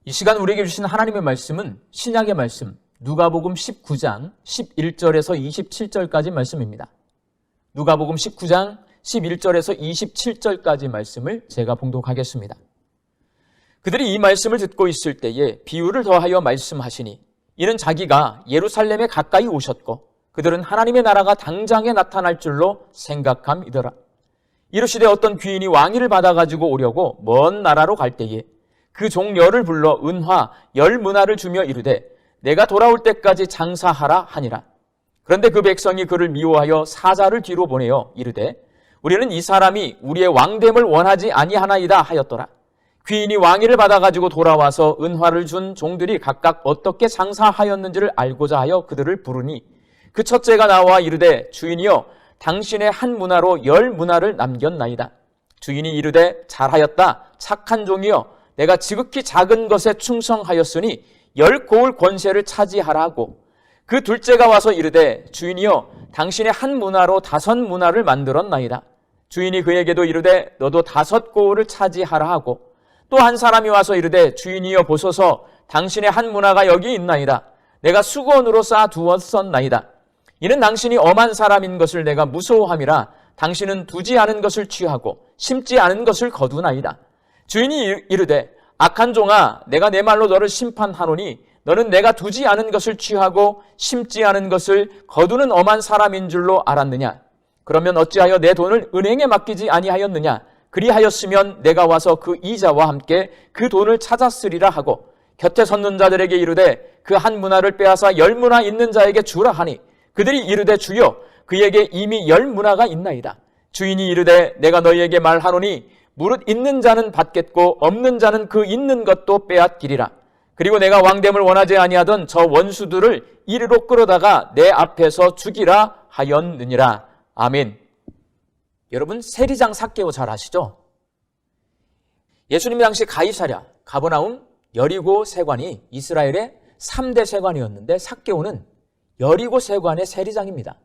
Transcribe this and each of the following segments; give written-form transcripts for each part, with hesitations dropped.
이 시간 우리에게 주신 하나님의 말씀은 신약의 말씀 누가복음 19장 11절에서 27절까지 말씀입니다. 누가복음 19장 11절에서 27절까지 말씀을 제가 봉독하겠습니다. 그들이 이 말씀을 듣고 있을 때에 비유를 더하여 말씀하시니 이는 자기가 예루살렘에 가까이 오셨고 그들은 하나님의 나라가 당장에 나타날 줄로 생각함이더라. 이르시되 어떤 귀인이 왕위를 받아가지고 오려고 먼 나라로 갈 때에 그 종 열을 불러 은화 10문화를 주며 이르되 내가 돌아올 때까지 장사하라 하니라. 그런데 그 백성이 그를 미워하여 사자를 뒤로 보내어 이르되 우리는 이 사람이 우리의 왕됨을 원하지 아니하나이다 하였더라. 귀인이 왕위를 받아가지고 돌아와서 은화를 준 종들이 각각 어떻게 장사하였는지를 알고자 하여 그들을 부르니 그 첫째가 나와 이르되 주인이여 당신의 한 문화로 10문화를 남겼나이다. 주인이 이르되 잘하였다 착한 종이여 내가 지극히 작은 것에 충성하였으니 10고을 권세를 차지하라 하고 그 둘째가 와서 이르되 주인이여 당신의 한 문화로 5문화를 만들었나이다. 주인이 그에게도 이르되 너도 5고을을 차지하라 하고 또 한 사람이 와서 이르되 주인이여 보소서 당신의 한 문화가 여기 있나이다. 내가 수건으로 쌓아두었었나이다. 이는 당신이 엄한 사람인 것을 내가 무서워함이라 당신은 두지 않은 것을 취하고 심지 않은 것을 거두나이다. 주인이 이르되 악한 종아 내가 내 말로 너를 심판하노니 너는 내가 두지 않은 것을 취하고 심지 않은 것을 거두는 엄한 사람인 줄로 알았느냐? 그러면 어찌하여 내 돈을 은행에 맡기지 아니하였느냐? 그리하였으면 내가 와서 그 이자와 함께 그 돈을 찾았으리라 하고 곁에 섰는 자들에게 이르되 그 한 문화를 빼앗아 10문화 있는 자에게 주라 하니 그들이 이르되 주여 그에게 이미 10문화가 있나이다. 주인이 이르되 내가 너희에게 말하노니 무릇 있는 자는 받겠고 없는 자는 그 있는 것도 빼앗기리라. 그리고 내가 왕됨을 원하지 아니하던 저 원수들을 이리로 끌어다가 내 앞에서 죽이라 하였느니라. 아멘. 여러분 세리장 삭개오 잘 아시죠? 예수님 당시 가이사랴, 가버나움, 여리고 세관이 이스라엘의 3대 세관이었는데 삭개오는 여리고 세관의 세리장입니다.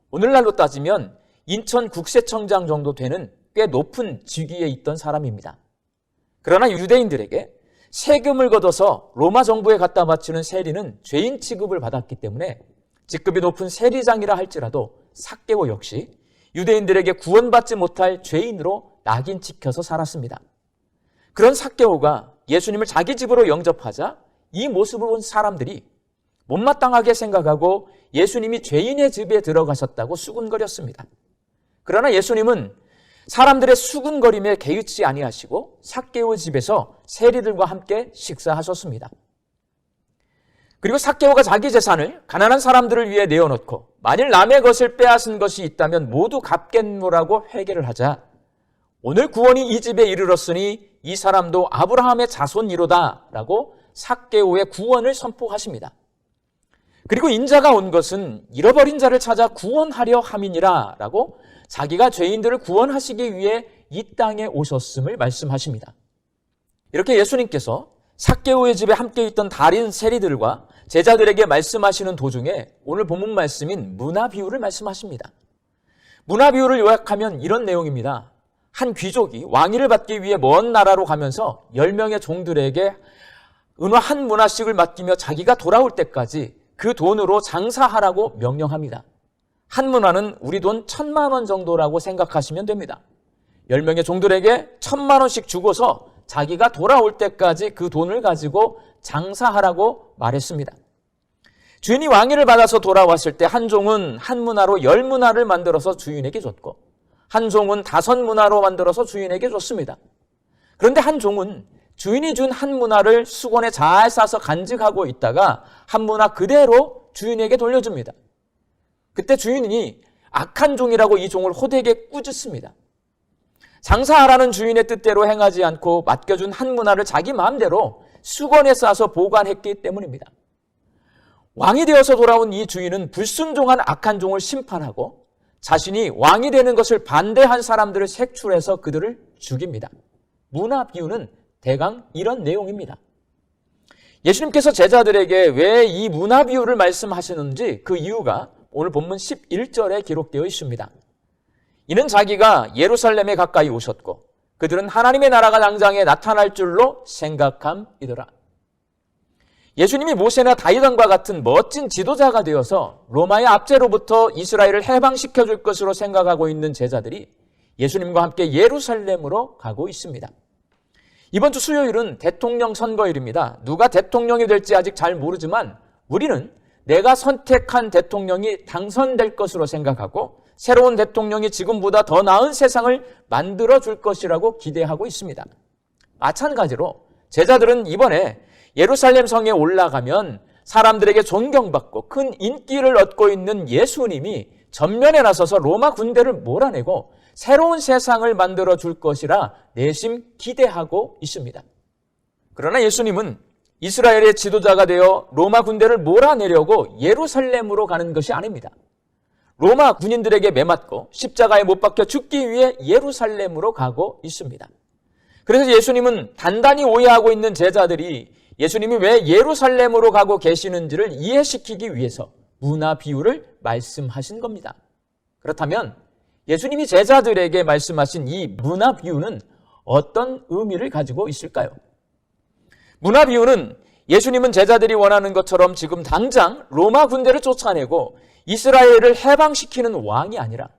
오늘날로 따지면 인천 국세청장 정도 되는 꽤 높은 직위에 있던 사람입니다. 그러나 유대인들에게 세금을 걷어서 로마 정부에 갖다 바치는 세리는 죄인 취급을 받았기 때문에 직급이 높은 세리장이라 할지라도 삭개오 역시 유대인들에게 구원받지 못할 죄인으로 낙인 찍혀서 살았습니다. 그런 삭개오가 예수님을 자기 집으로 영접하자 이 모습을 본 사람들이 못마땅하게 생각하고 예수님이 죄인의 집에 들어가셨다고 수군거렸습니다. 그러나 예수님은 사람들의 수군거림에 개의치 아니하시고 삭개오 집에서 세리들과 함께 식사하셨습니다. 그리고 삭개오가 자기 재산을 가난한 사람들을 위해 내어놓고 만일 남의 것을 빼앗은 것이 있다면 모두 갚겠노라고 회개를 하자 오늘 구원이 이 집에 이르렀으니 이 사람도 아브라함의 자손이로다 라고 삭개오의 구원을 선포하십니다. 그리고 인자가 온 것은 잃어버린 자를 찾아 구원하려 함이니라 라고 자기가 죄인들을 구원하시기 위해 이 땅에 오셨음을 말씀하십니다. 이렇게 예수님께서 삭개오의 집에 함께 있던 다른 세리들과 제자들에게 말씀하시는 도중에 오늘 본문 말씀인 문화 비유를 말씀하십니다. 문화 비유를 요약하면 이런 내용입니다. 한 귀족이 왕위를 받기 위해 먼 나라로 가면서 10명의 종들에게 은화 한 문화씩을 맡기며 자기가 돌아올 때까지 그 돈으로 장사하라고 명령합니다. 한 문화는 우리 돈 1,000만 원 정도라고 생각하시면 됩니다. 10명의 종들에게 1,000만 원씩 주고서 자기가 돌아올 때까지 그 돈을 가지고 장사하라고 말했습니다. 주인이 왕위를 받아서 돌아왔을 때 한 종은 한 문화로 10문화를 만들어서 주인에게 줬고 한 종은 5문화로 만들어서 주인에게 줬습니다. 그런데 한 종은 주인이 준 한 문화를 수건에 잘 싸서 간직하고 있다가 한 문화 그대로 주인에게 돌려줍니다. 그때 주인이 악한 종이라고 이 종을 호되게 꾸짖습니다. 장사하라는 주인의 뜻대로 행하지 않고 맡겨준 한 문화를 자기 마음대로 수건에 싸서 보관했기 때문입니다. 왕이 되어서 돌아온 이 주인은 불순종한 악한 종을 심판하고 자신이 왕이 되는 것을 반대한 사람들을 색출해서 그들을 죽입니다. 문화 비유는 대강 이런 내용입니다. 예수님께서 제자들에게 왜 이 문화 비유를 말씀하시는지 그 이유가 오늘 본문 11절에 기록되어 있습니다. 이는 자기가 예루살렘에 가까이 오셨고 그들은 하나님의 나라가 당장에 나타날 줄로 생각함이더라. 예수님이 모세나 다윗왕과 같은 멋진 지도자가 되어서 로마의 압제로부터 이스라엘을 해방시켜 줄 것으로 생각하고 있는 제자들이 예수님과 함께 예루살렘으로 가고 있습니다. 이번 주 수요일은 대통령 선거일입니다. 누가 대통령이 될지 아직 잘 모르지만 우리는 내가 선택한 대통령이 당선될 것으로 생각하고 새로운 대통령이 지금보다 더 나은 세상을 만들어 줄 것이라고 기대하고 있습니다. 마찬가지로 제자들은 이번에 예루살렘 성에 올라가면 사람들에게 존경받고 큰 인기를 얻고 있는 예수님이 전면에 나서서 로마 군대를 몰아내고 새로운 세상을 만들어 줄 것이라 내심 기대하고 있습니다. 그러나 예수님은 이스라엘의 지도자가 되어 로마 군대를 몰아내려고 예루살렘으로 가는 것이 아닙니다. 로마 군인들에게 매맞고 십자가에 못 박혀 죽기 위해 예루살렘으로 가고 있습니다. 그래서 예수님은 단단히 오해하고 있는 제자들이 예수님이 왜 예루살렘으로 가고 계시는지를 이해시키기 위해서 문화 비유를 말씀하신 겁니다. 그렇다면 예수님이 제자들에게 말씀하신 이 문화 비유는 어떤 의미를 가지고 있을까요? 문화 비유는 예수님은 제자들이 원하는 것처럼 지금 당장 로마 군대를 쫓아내고 이스라엘을 해방시키는 왕이 아니라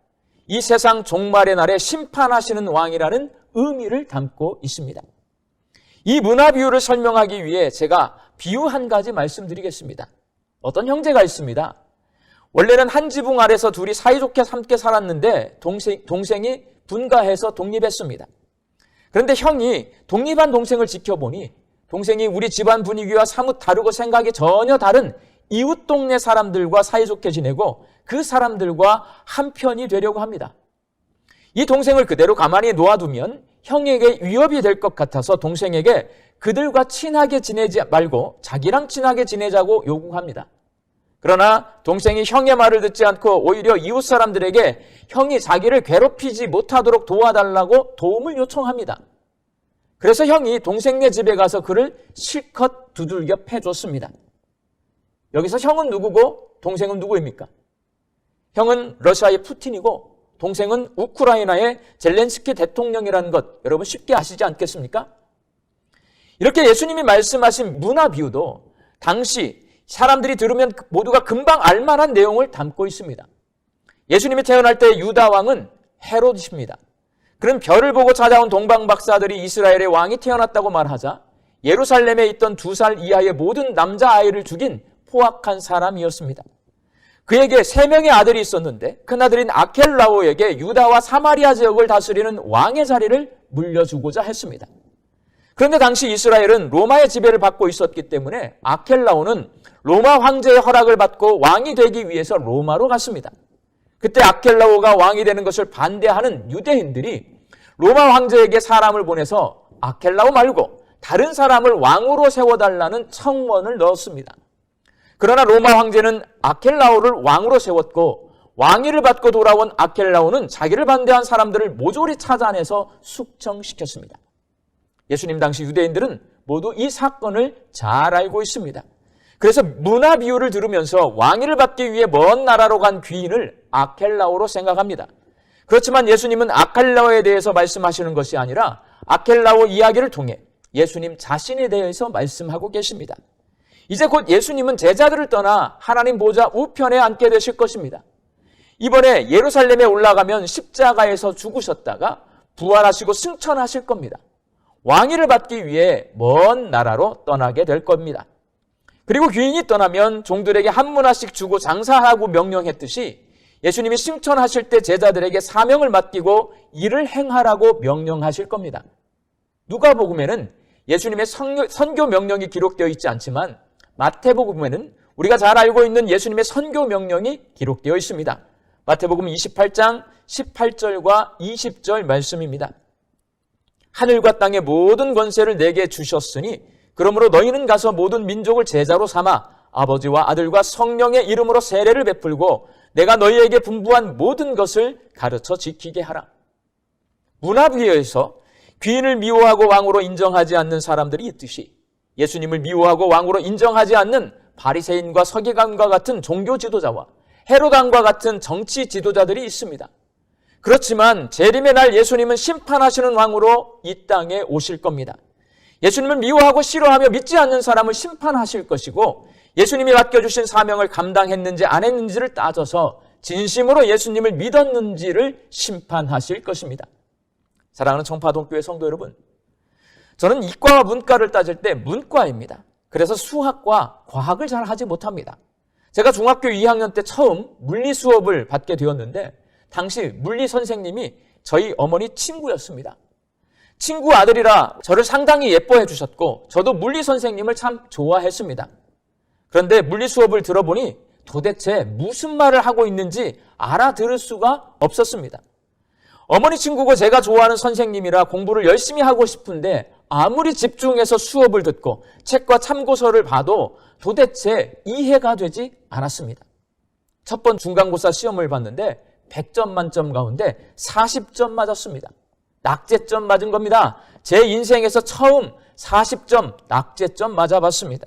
이 세상 종말의 날에 심판하시는 왕이라는 의미를 담고 있습니다. 이 문화 비유를 설명하기 위해 제가 비유 한 가지 말씀드리겠습니다. 어떤 형제가 있습니다. 원래는 한 지붕 아래서 둘이 사이좋게 함께 살았는데 동생이 분가해서 독립했습니다. 그런데 형이 독립한 동생을 지켜보니 동생이 우리 집안 분위기와 사뭇 다르고 생각이 전혀 다른 이웃 동네 사람들과 사이좋게 지내고 그 사람들과 한편이 되려고 합니다. 이 동생을 그대로 가만히 놓아두면 형에게 위협이 될 것 같아서 동생에게 그들과 친하게 지내지 말고 자기랑 친하게 지내자고 요구합니다. 그러나 동생이 형의 말을 듣지 않고 오히려 이웃 사람들에게 형이 자기를 괴롭히지 못하도록 도와달라고 도움을 요청합니다. 그래서 형이 동생네 집에 가서 그를 실컷 두들겨 패줬습니다. 여기서 형은 누구고 동생은 누구입니까? 형은 러시아의 푸틴이고 동생은 우크라이나의 젤렌스키 대통령이라는 것 여러분 쉽게 아시지 않겠습니까? 이렇게 예수님이 말씀하신 문화 비유도 당시 사람들이 들으면 모두가 금방 알만한 내용을 담고 있습니다. 예수님이 태어날 때 유다 왕은 헤롯입니다. 그런 별을 보고 찾아온 동방 박사들이 이스라엘의 왕이 태어났다고 말하자 예루살렘에 있던 2살 이하의 모든 남자아이를 죽인 포악한 사람이었습니다. 그에게 3명의 아들이 있었는데 큰아들인 아켈라오에게 유다와 사마리아 지역을 다스리는 왕의 자리를 물려주고자 했습니다. 그런데 당시 이스라엘은 로마의 지배를 받고 있었기 때문에 아켈라오는 로마 황제의 허락을 받고 왕이 되기 위해서 로마로 갔습니다. 그때 아켈라오가 왕이 되는 것을 반대하는 유대인들이 로마 황제에게 사람을 보내서 아켈라오 말고 다른 사람을 왕으로 세워달라는 청원을 넣었습니다. 그러나 로마 황제는 아켈라오를 왕으로 세웠고 왕위를 받고 돌아온 아켈라오는 자기를 반대한 사람들을 모조리 찾아내서 숙청시켰습니다. 예수님 당시 유대인들은 모두 이 사건을 잘 알고 있습니다. 그래서 문화 비유를 들으면서 왕위를 받기 위해 먼 나라로 간 귀인을 아켈라오로 생각합니다. 그렇지만 예수님은 아켈라오에 대해서 말씀하시는 것이 아니라 아켈라오 이야기를 통해 예수님 자신에 대해서 말씀하고 계십니다. 이제 곧 예수님은 제자들을 떠나 하나님 보좌 우편에 앉게 되실 것입니다. 이번에 예루살렘에 올라가면 십자가에서 죽으셨다가 부활하시고 승천하실 겁니다. 왕위를 받기 위해 먼 나라로 떠나게 될 겁니다. 그리고 귀인이 떠나면 종들에게 한 문화씩 주고 장사하라고 명령했듯이 예수님이 승천하실 때 제자들에게 사명을 맡기고 일을 행하라고 명령하실 겁니다. 누가복음에는 예수님의 선교 명령이 기록되어 있지 않지만 마태복음에는 우리가 잘 알고 있는 예수님의 선교 명령이 기록되어 있습니다. 마태복음 28장 18절과 20절 말씀입니다. 하늘과 땅의 모든 권세를 내게 주셨으니 그러므로 너희는 가서 모든 민족을 제자로 삼아 아버지와 아들과 성령의 이름으로 세례를 베풀고 내가 너희에게 분부한 모든 것을 가르쳐 지키게 하라. 문화비유에서 귀인을 미워하고 왕으로 인정하지 않는 사람들이 있듯이 예수님을 미워하고 왕으로 인정하지 않는 바리새인과 서기관과 같은 종교 지도자와 헤롯 왕과 같은 정치 지도자들이 있습니다. 그렇지만 재림의 날 예수님은 심판하시는 왕으로 이 땅에 오실 겁니다. 예수님을 미워하고 싫어하며 믿지 않는 사람을 심판하실 것이고, 예수님이 맡겨주신 사명을 감당했는지 안 했는지를 따져서 진심으로 예수님을 믿었는지를 심판하실 것입니다. 사랑하는 청파동교회 성도 여러분, 저는 이과와 문과를 따질 때 문과입니다. 그래서 수학과 과학을 잘 하지 못합니다. 제가 중학교 2학년 때 처음 물리 수업을 받게 되었는데, 당시 물리 선생님이 저희 어머니 친구였습니다. 친구 아들이라 저를 상당히 예뻐해 주셨고, 저도 물리 선생님을 참 좋아했습니다. 그런데 물리 수업을 들어보니 도대체 무슨 말을 하고 있는지 알아들을 수가 없었습니다. 어머니 친구고 제가 좋아하는 선생님이라 공부를 열심히 하고 싶은데, 아무리 집중해서 수업을 듣고 책과 참고서를 봐도 도대체 이해가 되지 않았습니다. 첫 번 중간고사 시험을 봤는데 100점 만점 가운데 40점 맞았습니다. 낙제점 맞은 겁니다. 제 인생에서 처음 40점 낙제점 맞아봤습니다.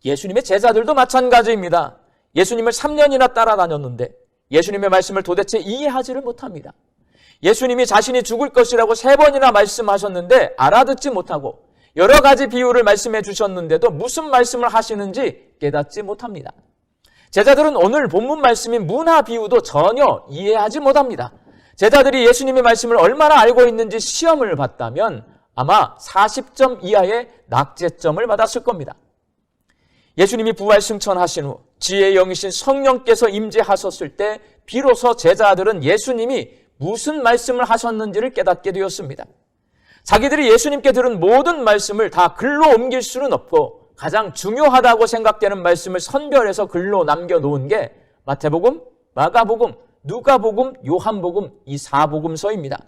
예수님의 제자들도 마찬가지입니다. 예수님을 3년이나 따라다녔는데 예수님의 말씀을 도대체 이해하지를 못합니다. 예수님이 자신이 죽을 것이라고 3번이나 말씀하셨는데 알아듣지 못하고, 여러 가지 비유를 말씀해 주셨는데도 무슨 말씀을 하시는지 깨닫지 못합니다. 제자들은 오늘 본문 말씀인 문화 비유도 전혀 이해하지 못합니다. 제자들이 예수님의 말씀을 얼마나 알고 있는지 시험을 봤다면 아마 40점 이하의 낙제점을 받았을 겁니다. 예수님이 부활 승천하신 후 지혜의 영이신 성령께서 임재하셨을 때 비로소 제자들은 예수님이 무슨 말씀을 하셨는지를 깨닫게 되었습니다. 자기들이 예수님께 들은 모든 말씀을 다 글로 옮길 수는 없고, 가장 중요하다고 생각되는 말씀을 선별해서 글로 남겨놓은 게 마태복음, 마가복음, 누가복음, 요한복음, 이 4복음서입니다.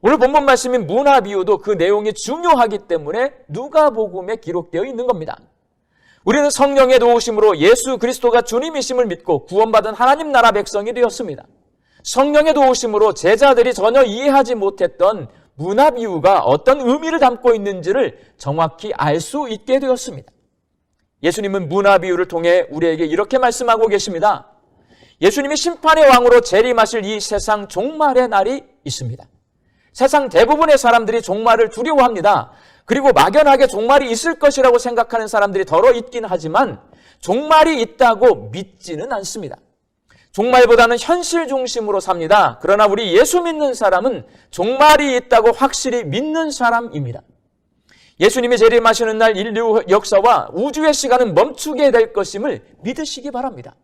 오늘 본문 말씀인 문화 비유도 그 내용이 중요하기 때문에 누가복음에 기록되어 있는 겁니다. 우리는 성령의 도우심으로 예수 그리스도가 주님이심을 믿고 구원받은 하나님 나라 백성이 되었습니다. 성령의 도우심으로 제자들이 전혀 이해하지 못했던 문화 비유가 어떤 의미를 담고 있는지를 정확히 알 수 있게 되었습니다. 예수님은 문화 비유를 통해 우리에게 이렇게 말씀하고 계십니다. 예수님이 심판의 왕으로 재림하실 이 세상 종말의 날이 있습니다. 세상 대부분의 사람들이 종말을 두려워합니다. 그리고 막연하게 종말이 있을 것이라고 생각하는 사람들이 더러 있긴 하지만 종말이 있다고 믿지는 않습니다. 종말보다는 현실 중심으로 삽니다. 그러나 우리 예수 믿는 사람은 종말이 있다고 확실히 믿는 사람입니다. 예수님이 재림하시는 날 인류 역사와 우주의 시간은 멈추게 될 것임을 믿으시기 바랍니다.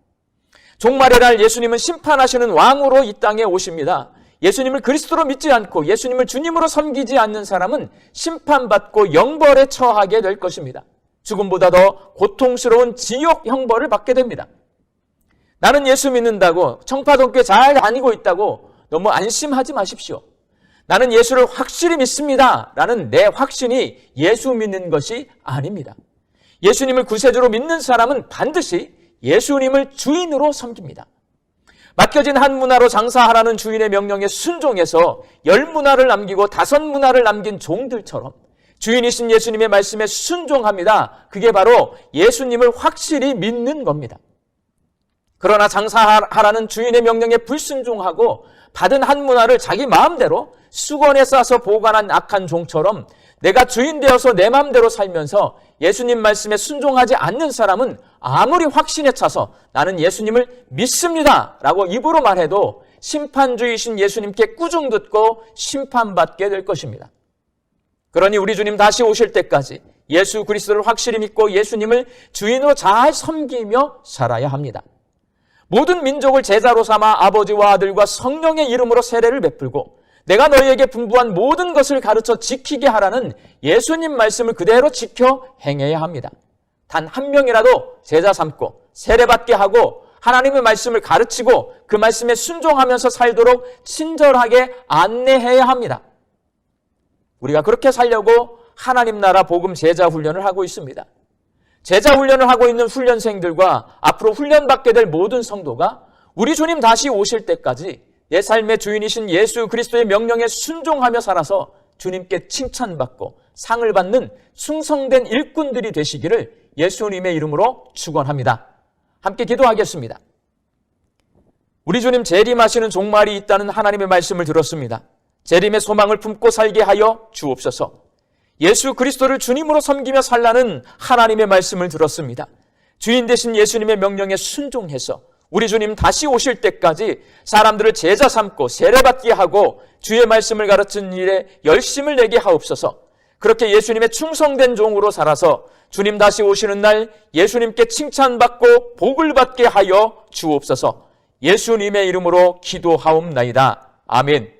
종말의 날 예수님은 심판하시는 왕으로 이 땅에 오십니다. 예수님을 그리스도로 믿지 않고 예수님을 주님으로 섬기지 않는 사람은 심판받고 영벌에 처하게 될 것입니다. 죽음보다 더 고통스러운 지옥 형벌을 받게 됩니다. 나는 예수 믿는다고, 청파동교회 잘 다니고 있다고 너무 안심하지 마십시오. 나는 예수를 확실히 믿습니다 라는 내 확신이 예수 믿는 것이 아닙니다. 예수님을 구세주로 믿는 사람은 반드시 예수님을 주인으로 섬깁니다. 맡겨진 한 문화로 장사하라는 주인의 명령에 순종해서 10문화를 남기고 5문화를 남긴 종들처럼 주인이신 예수님의 말씀에 순종합니다. 그게 바로 예수님을 확실히 믿는 겁니다. 그러나 장사하라는 주인의 명령에 불순종하고 받은 한 문화를 자기 마음대로 수건에 싸서 보관한 악한 종처럼 내가 주인 되어서 내 마음대로 살면서 예수님 말씀에 순종하지 않는 사람은 아무리 확신에 차서 나는 예수님을 믿습니다 라고 입으로 말해도 심판주이신 예수님께 꾸중 듣고 심판받게 될 것입니다. 그러니 우리 주님 다시 오실 때까지 예수 그리스도를 확실히 믿고 예수님을 주인으로 잘 섬기며 살아야 합니다. 모든 민족을 제자로 삼아 아버지와 아들과 성령의 이름으로 세례를 베풀고 내가 너희에게 분부한 모든 것을 가르쳐 지키게 하라는 예수님 말씀을 그대로 지켜 행해야 합니다. 단 한 명이라도 제자 삼고 세례받게 하고 하나님의 말씀을 가르치고 그 말씀에 순종하면서 살도록 친절하게 안내해야 합니다. 우리가 그렇게 살려고 하나님 나라 복음 제자 훈련을 하고 있습니다. 제자 훈련을 하고 있는 훈련생들과 앞으로 훈련받게 될 모든 성도가 우리 주님 다시 오실 때까지 내 삶의 주인이신 예수 그리스도의 명령에 순종하며 살아서 주님께 칭찬받고 상을 받는 충성된 일꾼들이 되시기를 예수님의 이름으로 축원합니다. 함께 기도하겠습니다. 우리 주님 재림하시는 종말이 있다는 하나님의 말씀을 들었습니다. 재림의 소망을 품고 살게 하여 주옵소서. 예수 그리스도를 주님으로 섬기며 살라는 하나님의 말씀을 들었습니다. 주인 되신 예수님의 명령에 순종해서 우리 주님 다시 오실 때까지 사람들을 제자 삼고 세례받게 하고 주의 말씀을 가르치는 일에 열심을 내게 하옵소서. 그렇게 예수님의 충성된 종으로 살아서 주님 다시 오시는 날 예수님께 칭찬받고 복을 받게 하여 주옵소서. 예수님의 이름으로 기도하옵나이다. 아멘.